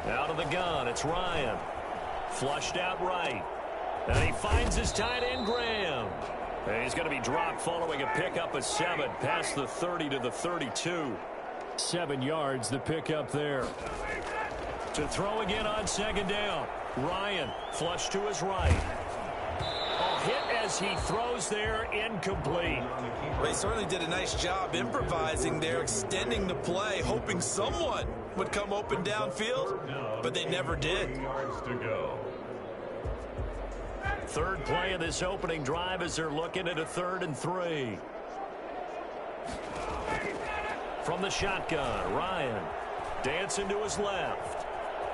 Out of the gun, it's Ryan. Flushed out right. And he finds his tight end, Graham. And he's going to be dropped following a pickup of 7 past the 30 to the 32. 7 yards, the pickup there. To throw again on second down. Ryan, flush to his right. Hit as he throws there, incomplete. Well, he certainly did a nice job improvising there, extending the play, hoping someone would come open downfield, but they never did. Third play of this opening drive as they're looking at a 3rd and 3. From the shotgun, Ryan dancing to his left.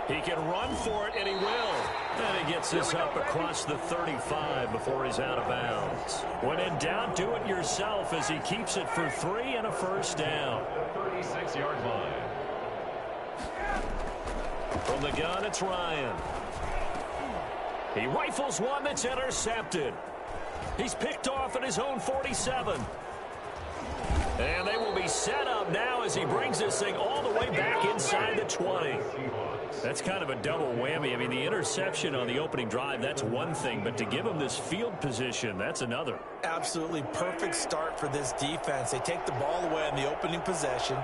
He can run for it, and he will. And he gets this up across the 35 before he's out of bounds. When in doubt, do it yourself as he keeps it for 3 and a first down. 36-yard line. From the gun, it's Ryan. He rifles one that's intercepted. He's picked off at his own 47. And they will be set up now as he brings this thing all the way back inside the 20. That's kind of a double whammy. I mean, the interception on the opening drive, that's one thing. But to give him this field position, that's another. Absolutely perfect start for this defense. They take the ball away on the opening possession.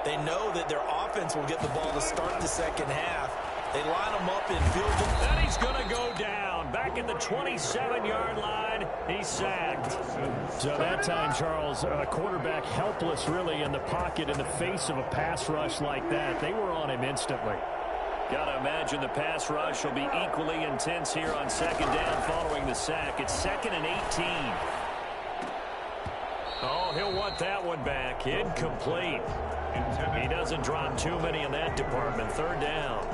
They know that their offense will get the ball to start the second half. They line them up in field goal. And he's going to go down. Back at the 27-yard line, he's sacked. So that time, Charles, a quarterback helpless really in the pocket in the face of a pass rush like that. They were on him instantly. Got to imagine the pass rush will be equally intense here on second down following the sack. It's 2nd and 18. Oh, he'll want that one back. Incomplete. He doesn't drop too many in that department. 3rd down.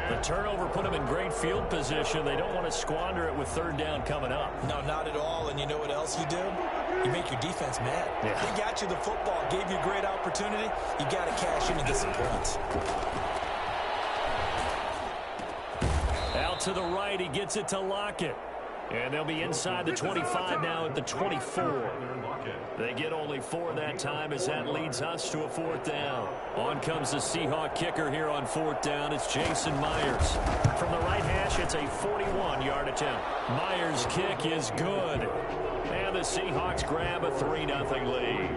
The turnover put him in great field position. They don't want to squander it with 3rd down coming up. No, not at all. And you know what else you do? You make your defense mad. Yeah. They got you the football, gave you a great opportunity. You got to cash in and get some points. Out to the right, he gets it to Lockett. And they'll be inside the 25 now at the 24. They get only 4 that time as that leads us to a 4th down. On comes the Seahawk kicker here on 4th down. It's Jason Myers. From the right hash, it's a 41-yard attempt. Myers' kick is good. And the Seahawks grab a 3-0 lead.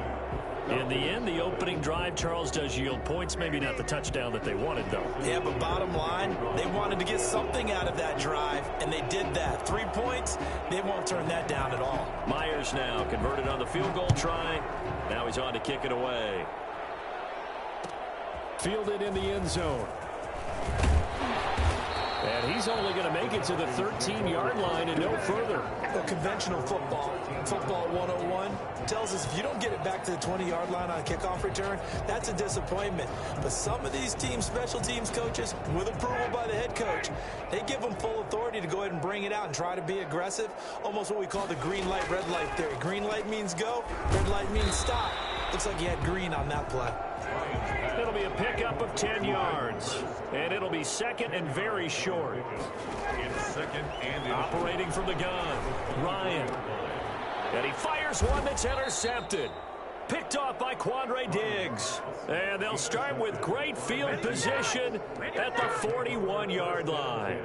In the end, the opening drive, Charles, does yield points. Maybe not the touchdown that they wanted, though. Yeah, but bottom line, they wanted to get something out of that drive, and they did that. 3 points, they won't turn that down at all. Myers now converted on the field goal try. Now he's on to kick it away. Fielded in the end zone. And he's only going to make it to the 13-yard line and no further. Well, conventional football 101, tells us if you don't get it back to the 20-yard line on a kickoff return, that's a disappointment. But some of these teams, special teams coaches, with approval by the head coach, they give them full authority to go ahead and bring it out and try to be aggressive. Almost what we call the green light, red light theory. Green light means go, red light means stop. Looks like he had green on that play. It'll be a pickup of 10 yards. And it'll be 2nd and very short. Operating from the gun, Ryan. And he fires one that's intercepted. Picked off by Quandre Diggs. And they'll start with great field position at the 41-yard line.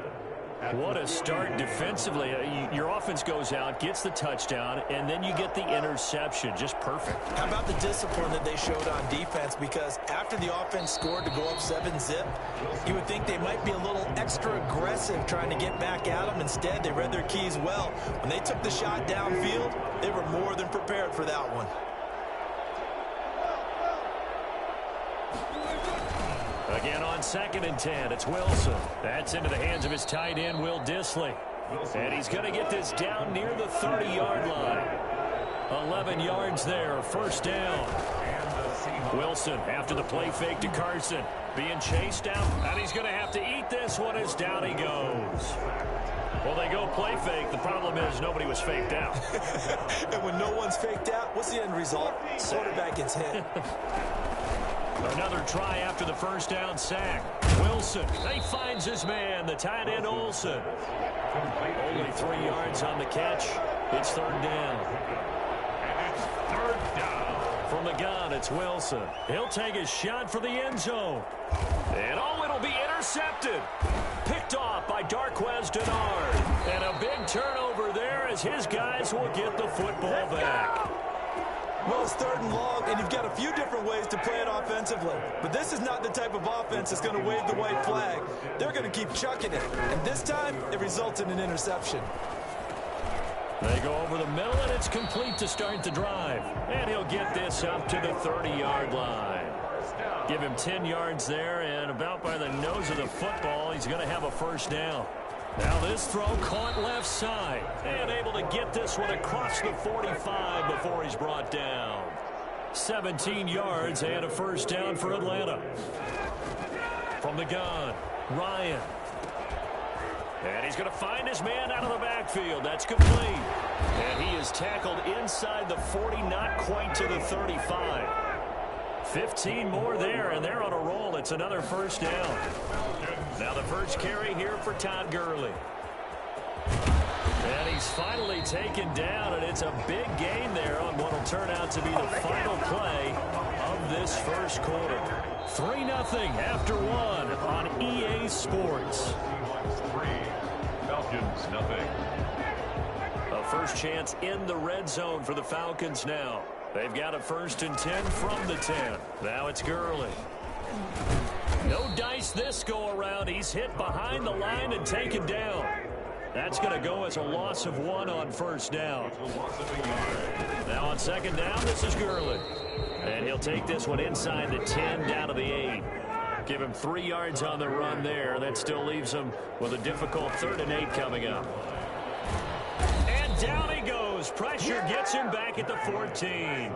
What a start defensively. Your offense goes out, gets the touchdown, and then you get the interception. Just perfect. How about the discipline that they showed on defense? Because after the offense scored to go up 7-zip, you would think they might be a little extra aggressive trying to get back at them. Instead, they read their keys well. When they took the shot downfield, they were more than prepared for that one. Again on 2nd and 10, it's Wilson. That's into the hands of his tight end, Will Dissly. And he's going to get this down near the 30-yard line. 11 yards there, 1st down. Wilson after the play fake to Carson. Being chased out, and he's going to have to eat this one as down he goes. Well, they go play fake. The problem is nobody was faked out. And when no one's faked out, what's the end result? Quarterback gets hit. Another try after the 1st down sack. Wilson, he finds his man, the tight end Olsen. Only 3 yards on the catch. It's 3rd down. And it's 3rd down. From the gun, it's Wilson. He'll take a shot for the end zone. And it'll be intercepted. Picked off by Darquez Denard. And a big turnover there as his guys will get the football back. Well, it's 3rd and long, and you've got a few different ways to play it offensively. But this is not the type of offense that's going to wave the white flag. They're going to keep chucking it. And this time, it results in an interception. They go over the middle, and it's complete to start the drive. And he'll get this up to the 30-yard line. Give him 10 yards there, and about by the nose of the football, he's going to have a first down. Now this throw caught left side, and able to get this one across the 45 before he's brought down. 17 yards and a first down for Atlanta. From the gun, Ryan. And he's going to find his man out of the backfield. That's complete. And he is tackled inside the 40, not quite to the 35. 15 more there, and they're on a roll. It's another first down. Now the first carry here for Todd Gurley. And he's finally taken down, and it's a big gain there on what will turn out to be the final play of this first quarter. 3-0 after 1 on EA Sports. Falcons, nothing. A first chance in the red zone for the Falcons now. They've got a 1st and 10 from the 10. Now it's Gurley. No dice this go around. He's hit behind the line and taken down. That's going to go as a loss of 1 on first down. Now on second down, this is Gurley. And he'll take this one inside the 10 down to the 8. Give him 3 yards on the run there. That still leaves him with a difficult 3rd and 8 coming up. And down he goes. Pressure gets him back at the 14.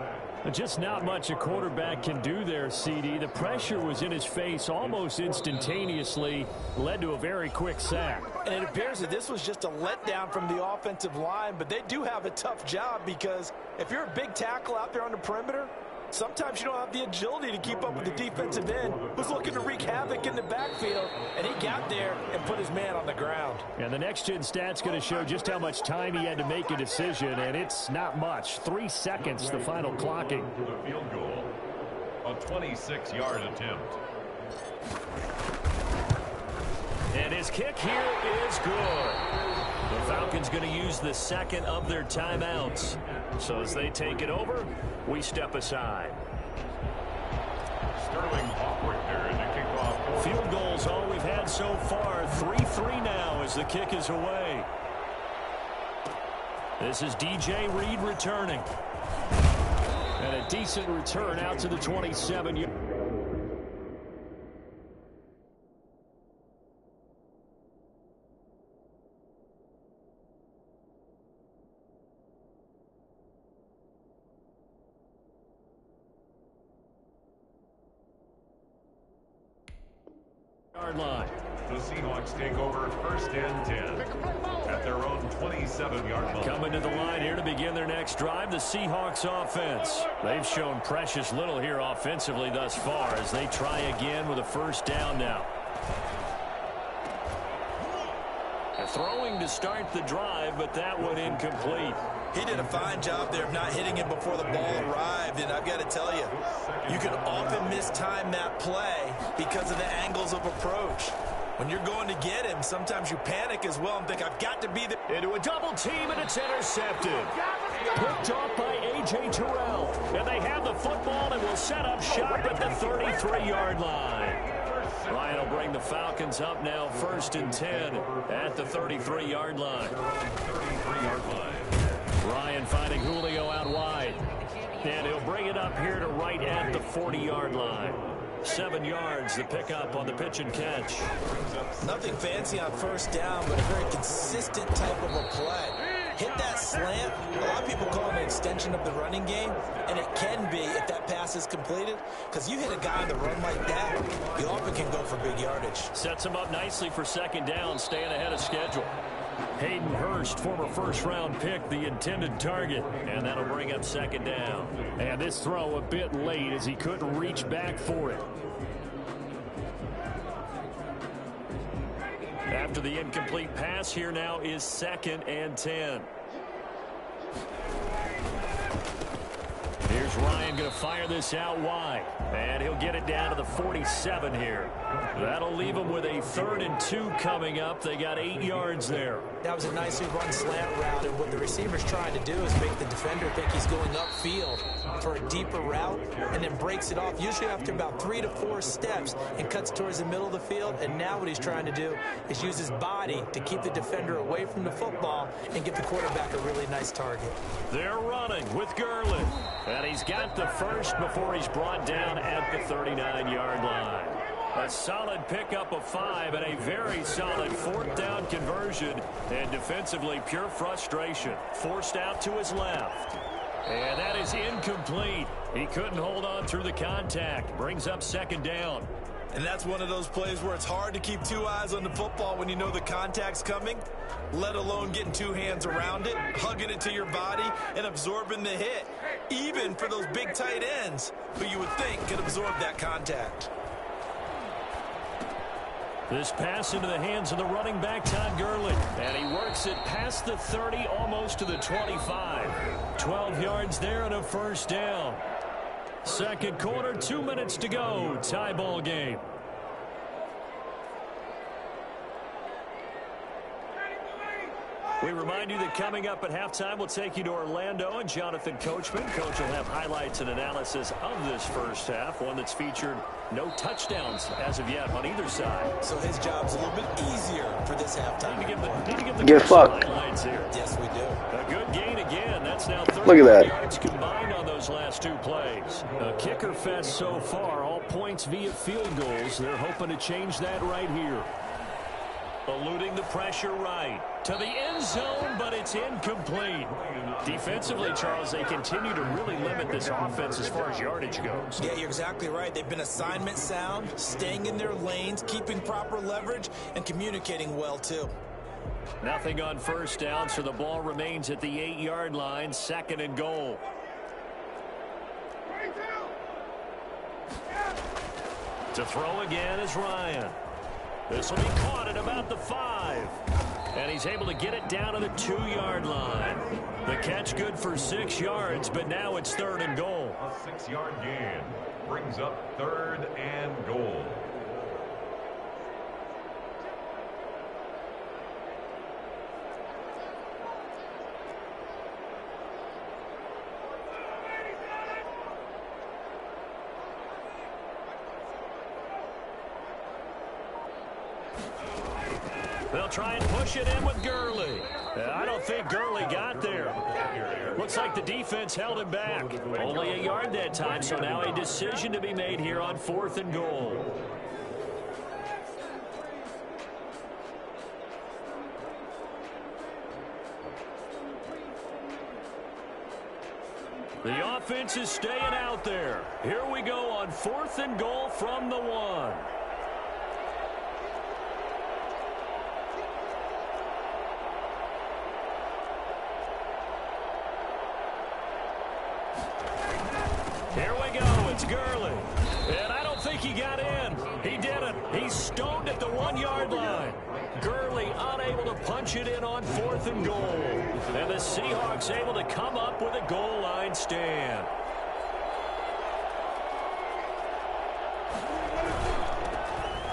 Just not much a quarterback can do there, CD. The pressure was in his face almost instantaneously, led to a very quick sack. And it appears that this was just a letdown from the offensive line, but they do have a tough job because if you're a big tackle out there on the perimeter, sometimes you don't have the agility to keep up with the defensive end who's looking to wreak havoc in the backfield, and he got there and put his man on the ground. And the next-gen stat's going to show just how much time he had to make a decision, and it's not much. 3 seconds, the final clocking. For the field goal, a 26-yard attempt. And his kick here is good. The Falcons going to use the second of their timeouts. So as they take it over, we step aside. Sterling awkward there in the kickoff. Field goals all we've had so far. 3-3 now as the kick is away. This is DJ Reed returning. And a decent return out to the 27. Line. The Seahawks take over 1st and 10 at their own 27-yard line. Coming to the line here to begin their next drive, the Seahawks offense. They've shown precious little here offensively thus far as they try again with a first down now. Throwing to start the drive, but that one incomplete. He did a fine job there of not hitting him before the ball arrived, and I've got to tell you, you can often mistime that play because of the angles of approach. When you're going to get him, sometimes you panic as well and think, I've got to be there. Into a double team, and it's intercepted. Picked off by A.J. Terrell. And they have the football and will set up shop at the 33-yard line. Ryan will bring the Falcons up now 1st and 10 at the 33-yard line. 33-yard line. Ryan finding Julio out wide. And he'll bring it up here to right at the 40-yard line. 7 yards the pickup on the pitch and catch. Nothing fancy on first down, but a very consistent type of a play. Hit that slant. A lot of people call it an extension of the running game, and it can be if that pass is completed, because you hit a guy on the run like that, you often can go for big yardage. Sets him up nicely for second down, staying ahead of schedule. Hayden Hurst, former first-round pick, the intended target, and that'll bring up second down. And this throw a bit late as he couldn't reach back for it. After the incomplete pass, here now is 2nd and 10. Here's Ryan going to fire this out wide. And he'll get it down to the 47 here. That'll leave him with a 3rd and 2 coming up. They got 8 yards there. That was a nicely run slant route, and what the receiver's trying to do is make the defender think he's going upfield for a deeper route, and then breaks it off, usually after about 3 to 4 steps, and cuts towards the middle of the field. And now what he's trying to do is use his body to keep the defender away from the football and get the quarterback a really nice target. They're running with Gurley, and he's got the first before he's brought down at the 39-yard line. A solid pickup of 5 and a very solid 4th down conversion, and defensively pure frustration. Forced out to his left. And that is incomplete. He couldn't hold on through the contact. Brings up 2nd down. And that's one of those plays where it's hard to keep 2 eyes on the football when you know the contact's coming, let alone getting 2 hands around it, hugging it to your body, and absorbing the hit, even for those big tight ends who you would think could absorb that contact. This pass into the hands of the running back, Todd Gurley. And he works it past the 30, almost to the 25. 12 yards there and a 1st down. 2nd quarter, 2 minutes to go. Tie ball game. We remind you that coming up at halftime, we'll take you to Orlando and Jonathan Coachman. Coach will have highlights and analysis of this first half, one that's featured no touchdowns as of yet on either side. So his job's a little bit easier for this halftime. Need to give the Get fucked. highlights here. Yes, we do. A good gain again. That's now 30 Look at that. yards combined on those last 2 plays. A kicker fest so far. All points via field goals. They're hoping to change that right here. Eluding the pressure right to the end zone, but it's incomplete. Defensively, Charles, they continue to really limit this offense as far as yardage goes. Yeah, you're exactly right. They've been assignment sound, staying in their lanes, keeping proper leverage, and communicating well, too. Nothing on 1st down, so the ball remains at the 8-yard line, 2nd and goal. To throw again is Ryan. This will be caught at about the 5. And he's able to get it down to the 2-yard line. The catch good for 6 yards, but now it's 3rd and goal. A 6-yard gain brings up 3rd and goal. They'll try and push it in with Gurley. I don't think Gurley got there. Looks like the defense held him back. Only a yard that time, so now a decision to be made here on 4th and goal. The offense is staying out there. Here we go on 4th and goal from the 1. Here we go. It's Gurley. And I don't think he got in. He didn't. He's stoned at the 1-yard line. Gurley unable to punch it in on 4th and goal. And the Seahawks able to come up with a goal line stand.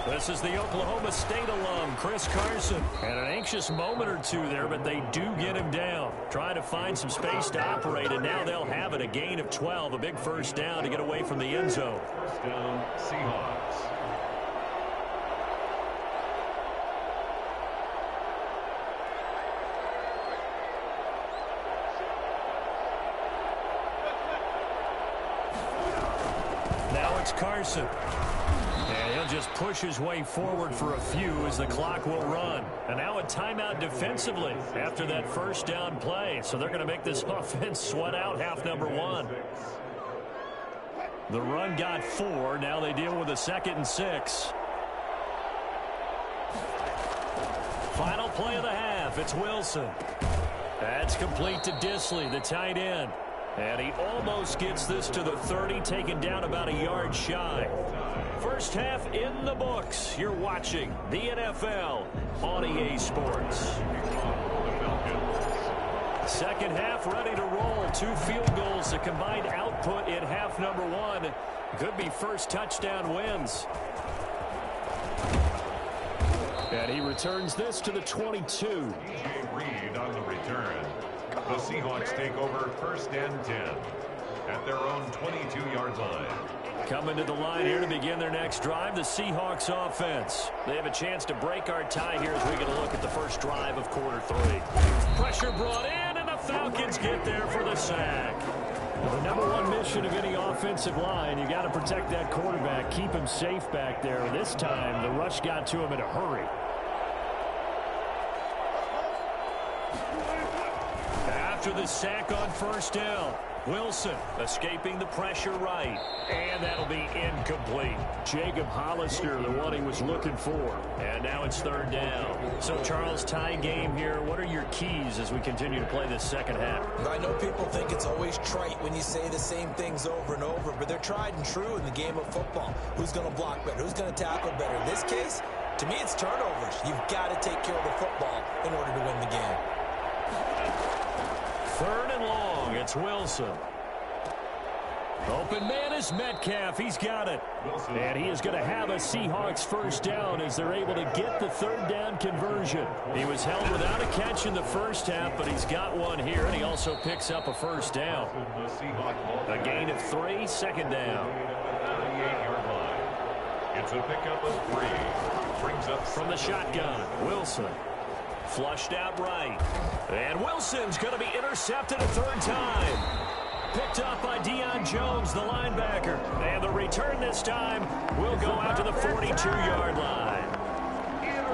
This is the Oklahoma State alum, Chris Carson. And an anxious moment or 2 there, but they do get him down. Trying to find some space to operate, and now they'll have it. A gain of 12, a big 1st down to get away from the end zone. 1st down, Seahawks. Now it's Carson. And he'll just push his way forward for a few as the clock will run. And now a timeout defensively after that 1st down play. So they're going to make this offense sweat out half number 1. The run got 4. Now they deal with a 2nd and 6. Final play of the half. It's Wilson. That's complete to Disley, the tight end. And he almost gets this to the 30, taken down about a yard shy. First half in the books. You're watching the NFL on EA Sports. Second half ready to roll. 2 field goals, the combined output in half number 1. Could be first touchdown wins. And he returns this to the 22. Reed on the return. The Seahawks take over first and 10 at their own 22-yard line. Coming to the line here to begin their next drive, the Seahawks offense. They have a chance to break our tie here as we get a look at the first drive of quarter 3. Pressure brought in, and the Falcons get there for the sack. Well, the number 1 mission of any offensive line, you got to protect that quarterback, keep him safe back there. This time, the rush got to him in a hurry. After the sack on first down, Wilson escaping the pressure right. And that'll be incomplete. Jacob Hollister, the one he was looking for. And now it's third down. So, Charles, tie game here. What are your keys as we continue to play this second half? I know people think it's always trite when you say the same things over and over, but they're tried and true in the game of football. Who's going to block better? Who's going to tackle better? In this case, to me, it's turnovers. You've got to take care of the football in order to win the game. Third and long, it's Wilson. Open man is Metcalf. He's got it. And he is going to have a Seahawks first down as they're able to get the third down conversion. He was held without a catch in the first half, but he's got one here, and he also picks up a first down. A gain of 3, second down. It's a pickup of 3. Brings up from the shotgun, Wilson. Flushed out right. And Wilson's going to be intercepted a third time. Picked up by Deion Jones, the linebacker. And the return this time will go out to the 42-yard line.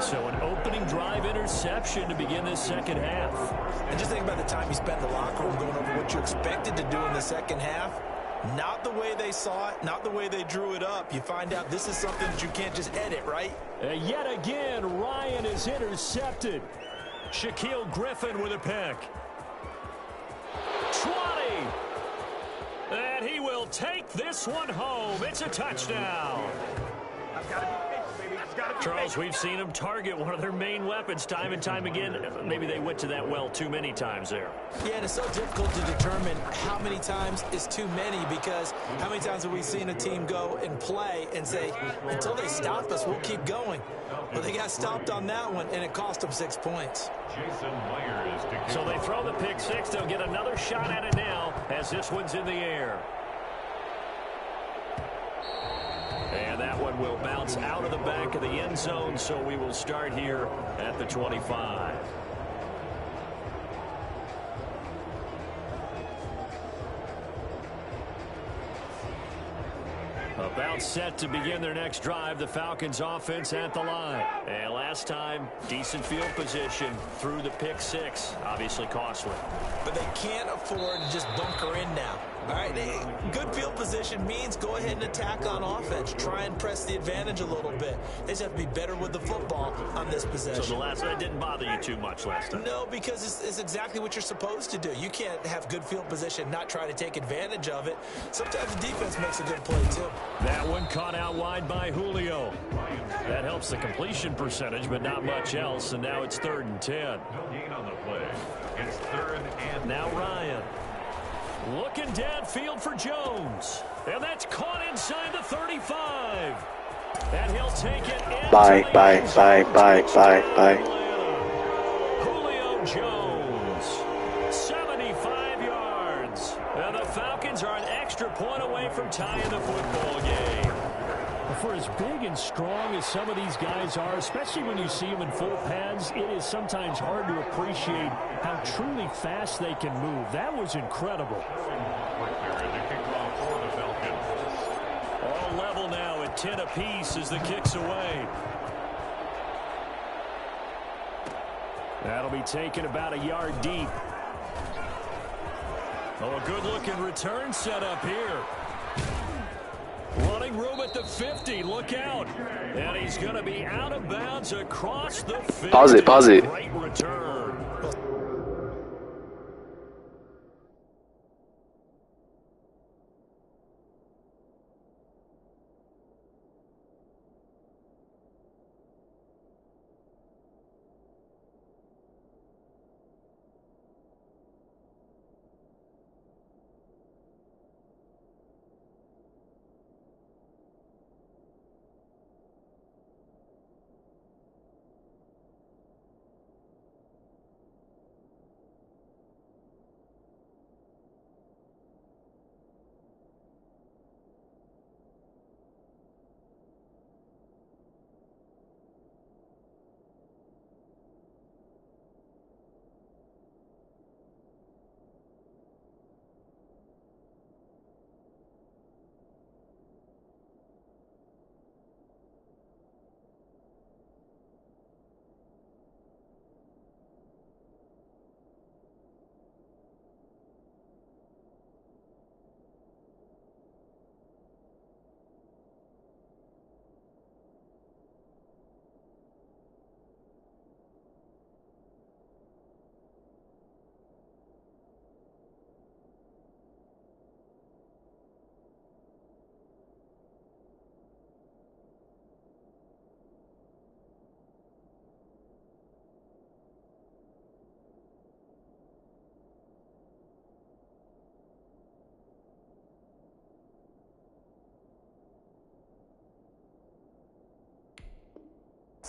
So an opening drive interception to begin this second half. And just think about the time you spent in the locker room going over what you expected to do in the second half. Not the way they saw it, not the way they drew it up. You find out this is something that you can't just edit, right? Yet again, Ryan is intercepted. Shaquille Griffin with a pick. 20. And he will take this one home. It's a touchdown. Charles, we've seen them target one of their main weapons time and time again. Maybe they went to that well too many times there. Yeah, and it's so difficult to determine how many times is too many, because how many times have we seen a team go and play and say, until they stop us, we'll keep going. But they got stopped on that one, and it cost them 6 points. So they throw the pick 6. They'll get another shot at it now as this one's in the air. And that one will bounce out of the back of the end zone, so we will start here at the 25. About set to begin their next drive, the Falcons offense at the line. And last time, decent field position through the pick 6. Obviously costly. But they can't afford to just bunker in now. All right, good field position means go ahead and attack on offense. Try and press the advantage a little bit. They just have to be better with the football on this possession. So the last one didn't bother you too much last time? No, because it's exactly what you're supposed to do. You can't have good field position, not try to take advantage of it. Sometimes the defense makes a good play, too. That one caught out wide by Julio. That helps the completion percentage, but not much else. And now it's 3rd and 10. No gain on the play. It's 3rd and now Ryan. Looking downfield for Jones. And that's caught inside the 35. And he'll take it in. Bye. Julio Jones. 75 yards. And the Falcons are an extra point away from tying the football game. For as big and strong as some of these guys are, especially when you see them in full pads, it is sometimes hard to appreciate how truly fast they can move. That was incredible. All level now at 10 apiece as the kick's away. That'll be taken about a yard deep. Oh, a good-looking return set up here. Running room at the 50. Look out. And he's going to be out of bounds across the 50. Pause it. Great return.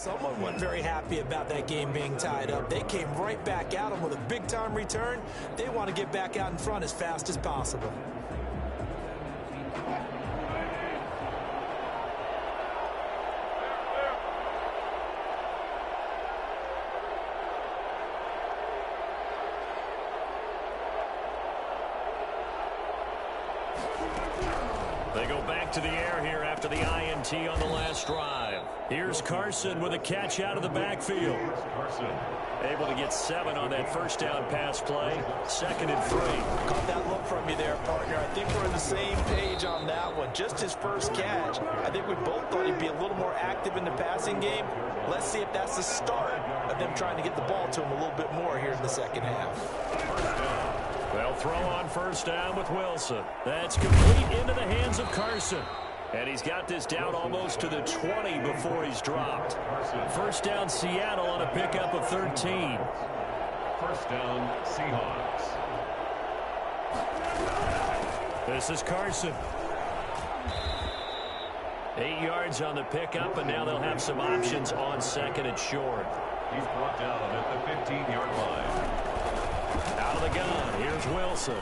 Someone wasn't very happy about that game being tied up. They came right back at them with a big-time return. They want to get back out in front as fast as possible. They go back to the air here after the INT on the last drive. Here's Carson with a catch out of the backfield. Able to get 7 on that first down pass play. 2nd and 3. Caught that look from you there, partner. I think we're on the same page on that one. Just his first catch. I think we both thought he'd be a little more active in the passing game. Let's see if that's the start of them trying to get the ball to him a little bit more here in the second half. They'll throw on first down with Wilson. That's complete into the hands of Carson. And he's got this down almost to the 20 before he's dropped. First down Seattle on a pickup of 13. First down Seahawks. This is Carson. 8 yards on the pickup, and now they'll have some options on 2nd and short. He's brought down at the 15-yard line. Out of the gun, here's Wilson.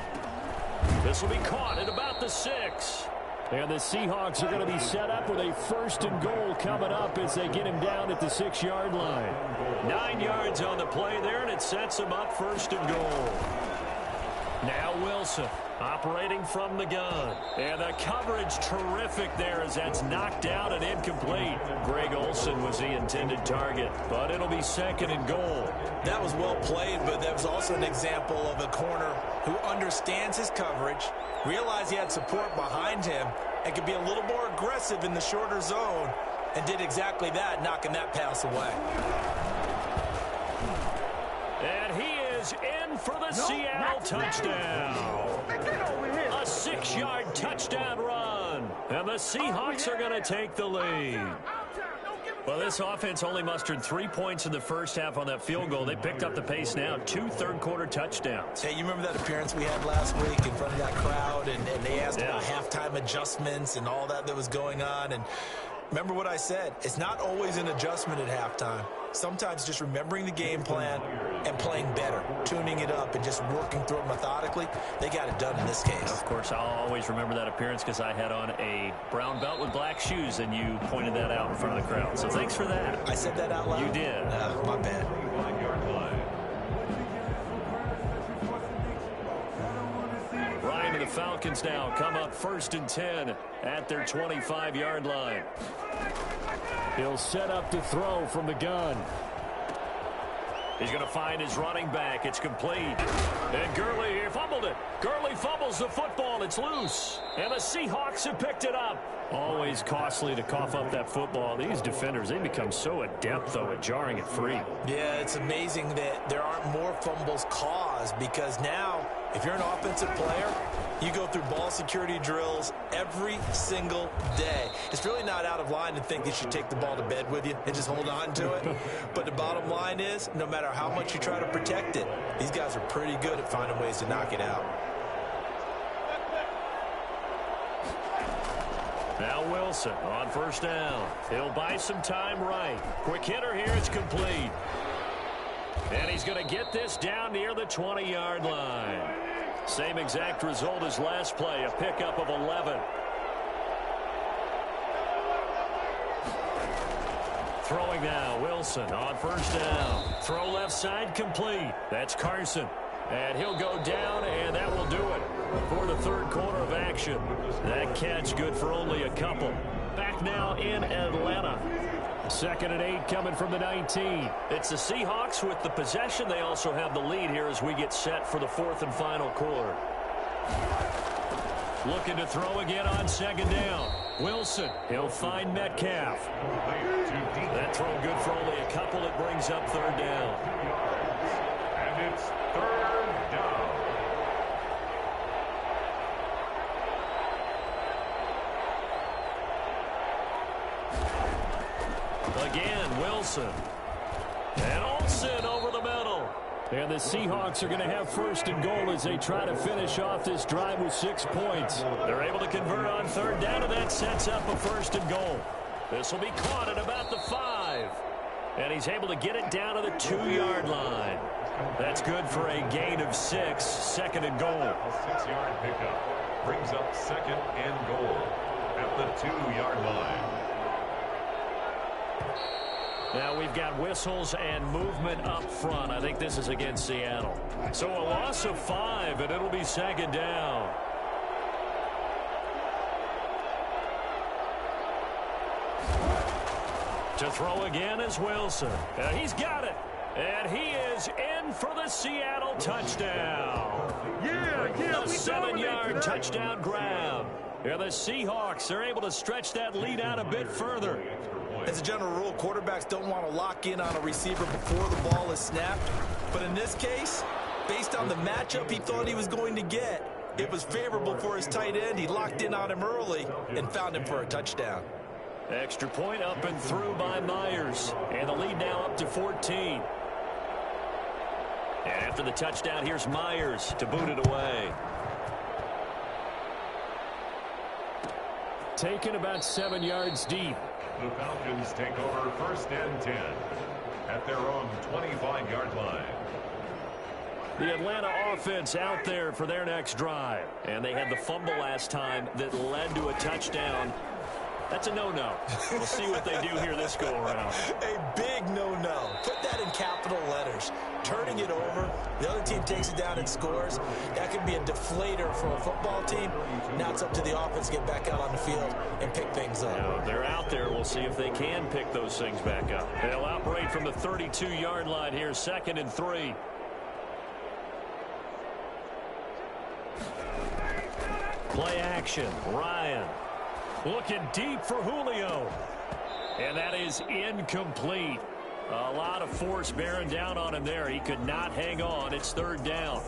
This will be caught at about the 6. And the Seahawks are going to be set up with a 1st and goal coming up as they get him down at the 6-yard line. 9 yards on the play there, and it sets him up 1st and goal. Now Wilson operating from the gun. And the coverage terrific there as that's knocked out and incomplete. Greg Olsen was the intended target, but it'll be 2nd and goal. That was well played, but that was also an example of a corner who understands his coverage, realized he had support behind him, and could be a little more aggressive in the shorter zone, and did exactly that, knocking that pass away. And he is in for the Seattle touchdown. A 6-yard touchdown run. And the Seahawks are going to take the lead. Well, this offense only mustered 3 points in the first half on that field goal. They picked up the pace now. 2 third-quarter touchdowns. Hey, you remember that appearance we had last week in front of that crowd, and they asked about halftime adjustments and all that was going on, and remember what I said. It's not always an adjustment at halftime. Sometimes just remembering the game plan and playing better, tuning it up and just working through it methodically. They got it done in this case. Of course, I'll always remember that appearance because I had on a brown belt with black shoes, and you pointed that out in front of the crowd. So thanks for that. I said that out loud? You did. My bad. Ryan and the Falcons now come up 1st and 10 at their 25-yard line. He'll set up to throw from the gun. He's going to find his running back. It's complete. And Gurley here fumbled it. Gurley fumbles the football. It's loose. And the Seahawks have picked it up. Always costly to cough up that football. These defenders, they become so adept, though, at jarring it free. Yeah, it's amazing that there aren't more fumbles caused, because now, if you're an offensive player, you go through ball security drills every single day. It's really not out of line to think that you should take the ball to bed with you and just hold on to it. But the bottom line is, no matter how much you try to protect it, these guys are pretty good at finding ways to knock it out. Now Wilson on first down. He'll buy some time right. Quick hitter here. It's complete. And he's going to get this down near the 20-yard line. Same exact result as last play, a pickup of 11. Throwing now, Wilson on first down. Throw left side complete. That's Carson. And he'll go down, and that will do it for the third quarter of action. That catch good for only a couple. Back now in Atlanta. 2nd and 8 coming from the 19. It's the Seahawks with the possession. They also have the lead here as we get set for the 4th and final quarter. Looking to throw again on 2nd down. Wilson, he'll find Metcalf. That throw good for only a couple. It brings up 3rd down. And it's 3rd down. Again, Wilson. And Olsen over the middle. And the Seahawks are going to have 1st and goal as they try to finish off this drive with 6 points. They're able to convert on 3rd down, and that sets up a 1st and goal. This will be caught at about the 5. And he's able to get it down to the 2-yard line. That's good for a gain of 6, second and goal. A 6-yard pickup brings up second and goal at the 2-yard line. Now we've got whistles and movement up front. I think this is against Seattle. So a loss of 5, and it'll be second down. To throw again is Wilson. He's got it. And he is in for the Seattle touchdown. A 7-yard touchdown grab. And the Seahawks are able to stretch that lead out a bit further. As a general rule, quarterbacks don't want to lock in on a receiver before the ball is snapped. But in this case, based on the matchup he thought he was going to get, it was favorable for his tight end. He locked in on him early and found him for a touchdown. Extra point up and through by Myers. And the lead now up to 14. And after the touchdown, here's Myers to boot it away. Taken about 7 yards deep. The Falcons take over first and 10 at their own 25-yard line. The Atlanta offense out there for their next drive. And they had the fumble last time that led to a touchdown. That's a no-no. We'll see what they do here this go-around. A big no-no. Put that in capital letters. Turning it over, the other team takes it down and scores. That could be a deflator for a football team. Now it's up to the offense to get back out on the field and pick things up. Now, they're out there. We'll see if they can pick those things back up. They'll operate from the 32-yard line here, 2nd and 3. Play action. Ryan. Looking deep for Julio. And that is incomplete. A lot of force bearing down on him there. He could not hang on. It's 3rd down.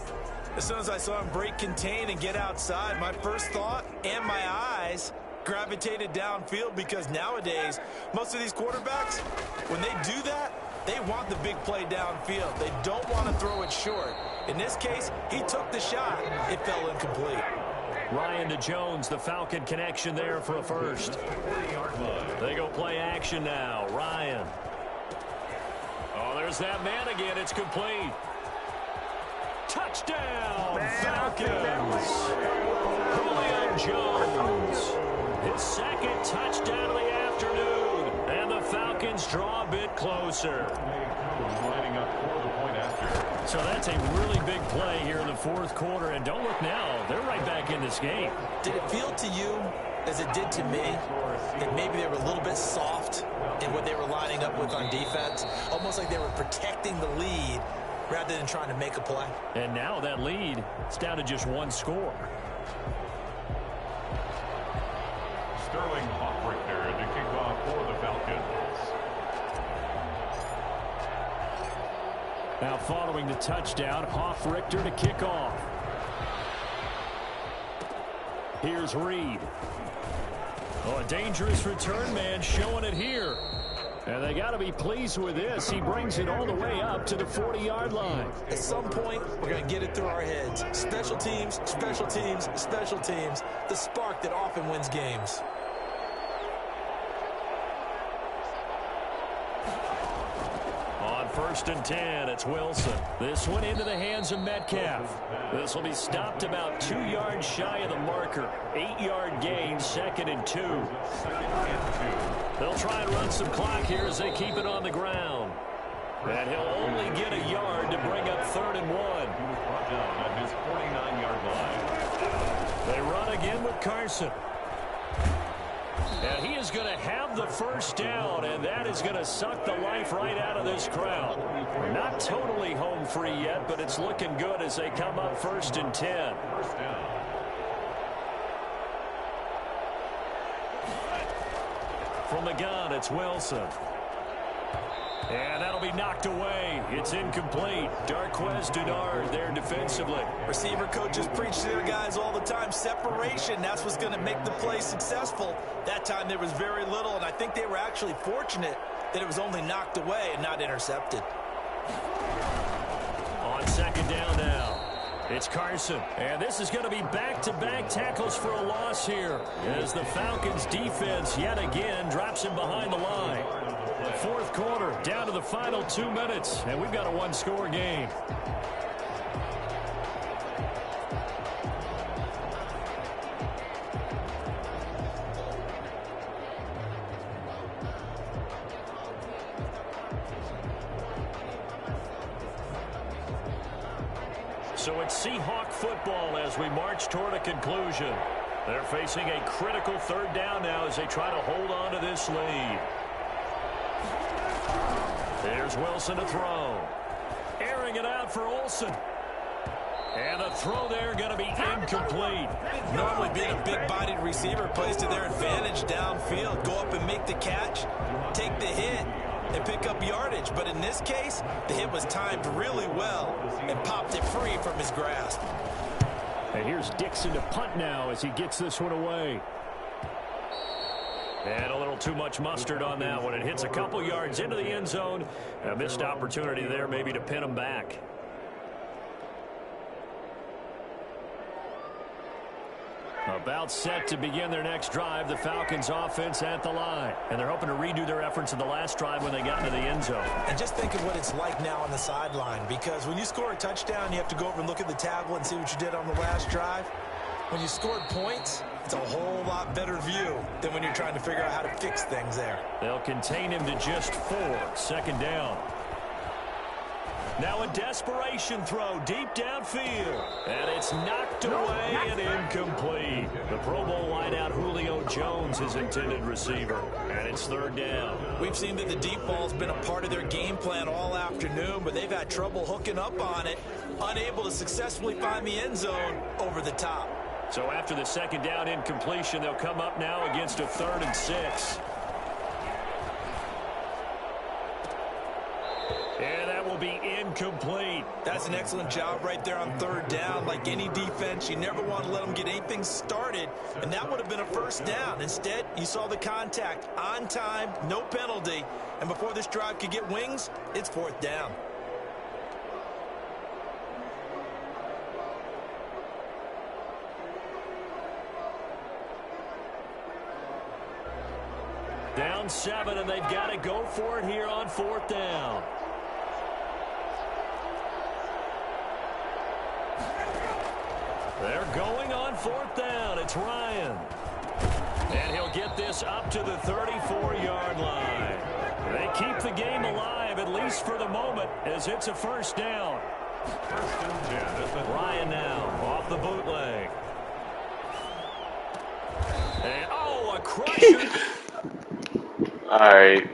As soon as I saw him break contain and get outside, my first thought and my eyes gravitated downfield, because nowadays, most of these quarterbacks, when they do that, they want the big play downfield. They don't want to throw it short. In this case, he took the shot. It fell incomplete. Ryan to Jones, the Falcon connection there for a first. They go play action now. Ryan. Oh, there's that man again. It's complete. Touchdown, Falcons. Julio Jones. His 2nd touchdown of the afternoon. And the Falcons draw a bit closer. Lining up for the point after. So that's a really big play here in the 4th quarter. And don't look now. They're right back in this game. Did it feel to you, as it did to me, that maybe they were a little bit soft in what they were lining up with on defense? Almost like they were protecting the lead rather than trying to make a play. And now that lead, it's down to just 1 score. Sterling Hoffrichter to kick off for the Falcons. Now following the touchdown, Hoffrichter to kick off. Here's Reed. Oh, a dangerous return man showing it here. And they got to be pleased with this. He brings it all the way up to the 40-yard line. At some point, we're going to get it through our heads. Special teams, special teams, special teams. The spark that often wins games. On 1st and 10, it's Wilson. This one into the hands of Metcalf. This will be stopped about 2 yards shy of the marker. 8-yard gain, 2nd and 2. They'll try and run some clock here as they keep it on the ground. And he'll only get a yard to bring up 3rd and 1. He was brought down at his 49-yard line. They run again with Carson. And he is going to have the first down, and that is going to suck the life right out of this crowd. Not totally home free yet, but it's looking good as they come up 1st and 10. First down. From the gun, it's Wilson. And that'll be knocked away. It's incomplete. Darquez Denard there defensively. Receiver coaches preach to their guys all the time. Separation, that's what's going to make the play successful. That time there was very little, and I think they were actually fortunate that it was only knocked away and not intercepted. On 2nd down now, it's Carson. And this is going to be back-to-back tackles for a loss here as the Falcons defense yet again drops him behind the line. fourth quarter, down to the final 2 minutes, and we've got a one-score game. So it's Seahawk football as we march toward a conclusion. They're facing a critical third down now as they try to hold on to this lead. There's Wilson to throw. Airing it out for Olsen. And the throw there going to be incomplete. Normally being a big-bodied receiver plays to their advantage downfield. Go up and make the catch, take the hit, and pick up yardage. But in this case, the hit was timed really well and popped it free from his grasp. And here's Dixon to punt now as he gets this one away. And a little too much mustard on that one. It hits a couple yards into the end zone. A missed opportunity there maybe to pin him back. About set to begin their next drive. The Falcons offense at the line. And they're hoping to redo their efforts in the last drive when they got into the end zone. And just think of what it's like now on the sideline. Because when you score a touchdown, you have to go over and look at the tablet and see what you did on the last drive. When you scored points, it's a whole lot better view than when you're trying to figure out how to fix things there. They'll contain him to just 4. Second down. Now a desperation throw deep downfield. And it's knocked away and incomplete. The Pro Bowl wideout Julio Jones, his intended receiver. And it's third down. We've seen that the deep ball's been a part of their game plan all afternoon, but they've had trouble hooking up on it, unable to successfully find the end zone over the top. So after the second down incompletion, they'll come up now against a 3rd and 6. And that will be incomplete. That's an excellent job right there on third down. Like any defense, you never want to let them get anything started, and that would have been a first down. Instead, you saw the contact on time, no penalty, and before this drive could get wings, it's 4th down. Down 7, and they've got to go for it here on 4th down. They're going on 4th down. It's Ryan. And he'll get this up to the 34-yard line. They keep the game alive, at least for the moment, as it's a first down. Ryan now off the bootleg. And, oh, a crusher. All right.